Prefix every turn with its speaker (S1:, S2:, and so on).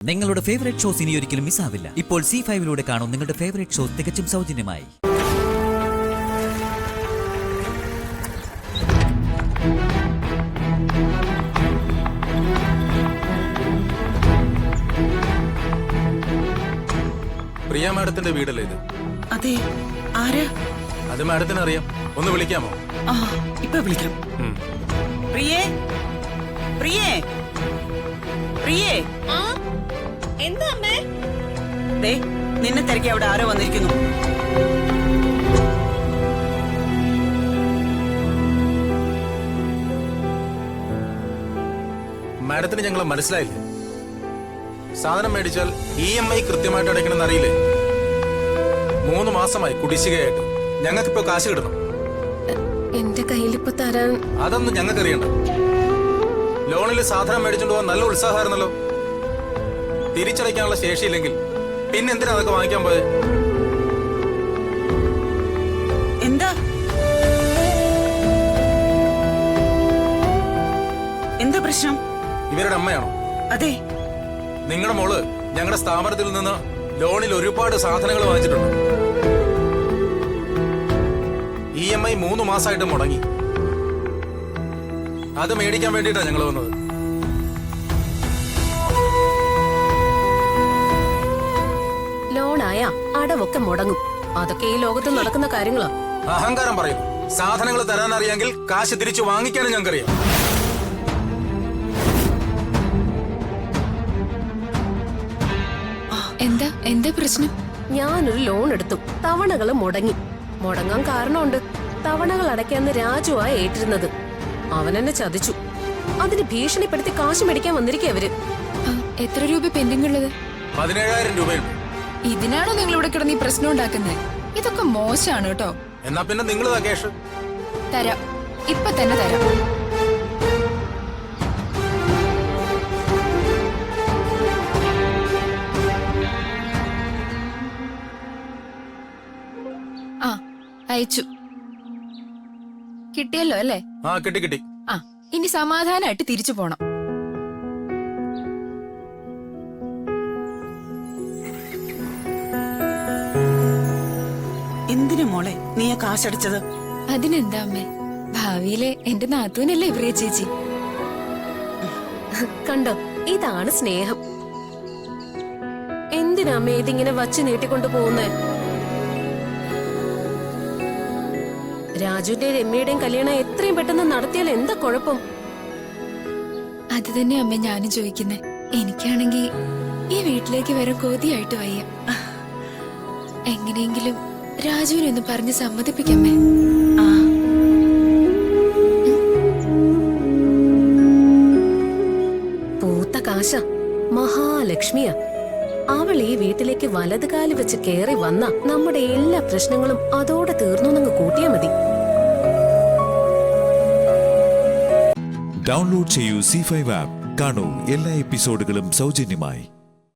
S1: നിങ്ങളുടെ favourite shows ഇനി ഒരിക്കലും മിസ്സാവില്ല. ഇപ്പോൾ C5 കാണും നിങ്ങളുടെ ഫേവറേറ്റ് ഷോസ് തികച്ചും സൗജന്യമായി.
S2: പ്രിയ മാഡത്തിന്റെ വീടല്ലേ ഇത്?
S3: അതെ. ആര്?
S2: അത് മാഡത്തിന് അറിയാം. ഒന്ന് വിളിക്കാമോ?
S3: ഇപ്പൊ വിളിക്കാം. പ്രിയേ, പ്രിയേ, പ്രിയേ.
S4: എന്താ അമ്മേ?
S3: ദേ, നിന്നെ തിരക്കി അവിടെ ആരോ വന്നിരിക്കുന്നു.
S2: മാഡത്തിന് ഞങ്ങളെ മനസ്സിലായില്ലേ? സാധനം മേടിച്ചാൽ EMI കൃത്യമായിട്ട് അടയ്ക്കണമെന്ന് അറിയില്ലേ? 3 മാസമായി കുടിശ്ശികയായിട്ട്. ഞങ്ങൾക്കിപ്പോ കാശ് കിട്ടണം.
S4: എന്റെ കയ്യിലിപ്പോ തരാൻ
S2: അതൊന്നും ഞങ്ങൾക്ക് അറിയണ്ട. ലോണിൽ സാധനം മേടിച്ചോണ്ട് പോകാൻ നല്ല ഉത്സാഹമായിരുന്നല്ലോ. തിരിച്ചടയ്ക്കാനുള്ള ശേഷിയില്ലെങ്കിൽ പിന്നെ എന്തിനാ അതൊക്കെ വാങ്ങിക്കാൻ പോയത്?
S3: എന്താ എന്താ പ്രശ്നം?
S2: ഇവരുടെ അമ്മയാണോ?
S3: അതെ.
S2: നിങ്ങളുടെ മോള് ഞങ്ങളുടെ സ്ഥാപനത്തിൽ നിന്ന് ലോണിൽ ഒരുപാട് സാധനങ്ങൾ വാങ്ങിച്ചിട്ടുണ്ട്. EMI 3 മാസമായിട്ട് മുടങ്ങി. അത് മേടിക്കാൻ വേണ്ടിയിട്ടാണ് ഞങ്ങൾ വന്നത്.
S4: ലോണായ അടവൊക്കെ മുടങ്ങും. അതൊക്കെ ഈ ലോകത്ത് നടക്കുന്ന കാര്യങ്ങളാ.
S2: അഹങ്കാരം പറയുന്നു. സാധനങ്ങൾ തരാൻ അറിയാമെങ്കിൽ കാശ് തിരിച്ചു വാങ്ങിക്കാനും ഞങ്ങൾക്കറിയാം.
S4: എന്താ പ്രശ്നം? ഞാനൊരു ലോൺ എടുത്തു. തവണകൾ മുടങ്ങാൻ കാരണമുണ്ട്. തവണകൾ അടയ്ക്കാന്ന് രാജുവാ ഏറ്റിരുന്നത്. അവൻ എന്നെ ചതിച്ചു. അതിന് ഭീഷണിപ്പെടുത്തി കാശ് മേടിക്കാൻ വന്നിരിക്കുക അവര്.
S5: എത്ര രൂപ പെൻഡിംഗ് ഉള്ളത്?
S2: 17,000 രൂപയുണ്ട്.
S5: ഇതിനാണോ നിങ്ങൾ ഇവിടെ കിടന്ന് ഈ പ്രശ്നം ഉണ്ടാക്കുന്നത്? ഇതൊക്കെ മോശമാണ് കേട്ടോ.
S2: എന്നാ പിന്നെ നിങ്ങൾ കേഷ്
S5: തരാം, ഇപ്പൊ തന്നെ തരാം. ആ, അയച്ചു. കിട്ടിയല്ലോ അല്ലേ?
S2: ആ, കിട്ടി.
S5: ആ, ഇനി സമാധാനമായിട്ട് തിരിച്ചു പോണം.
S3: എന്തിനു മോളെ നീ കാശടിച്ചത്?
S5: അതിനെന്താ അമ്മേ, ഭാവിയിലെ എന്റെ നാത്തൂനല്ലേ ഇവരെ ചേച്ചി.
S4: കണ്ടോ, ഇതാണ് സ്നേഹം. എന്തിനാ അമ്മേ ഇതിങ്ങനെ വച്ച് നീട്ടിക്കൊണ്ടു പോകുന്നേ? രാജുവിന്റെയും രമ്യയുടെയും കല്യാണം എത്രയും പെട്ടെന്ന് നടത്തിയാൽ എന്താ കുഴപ്പം?
S5: അത് തന്നെ അമ്മ ഞാനും ചോദിക്കുന്നേ. എനിക്കാണെങ്കി ഈ വീട്ടിലേക്ക് വരെ കൊതിയായിട്ട് വയ്യ. എങ്ങനെയെങ്കിലും രാജുവിനൊന്ന് പറഞ്ഞ് സമ്മതിപ്പിക്കമ്മേ.
S4: പൂത്ത കാശ മഹാലക്ഷ്മിയാ. അവൾ ഈ വീട്ടിലേക്ക് വലതുകാല് വെച്ച് കേറി വന്ന നമ്മുടെ എല്ലാ പ്രശ്നങ്ങളും അതോടെ തീർന്നു കൂട്ടിയാ മതി.
S6: ഡൗൺലോഡ് ചെയ്യൂ C5 ആപ്പ്. കാണൂ എല്ലാ എപ്പിസോഡുകളും സൗജന്യമായി.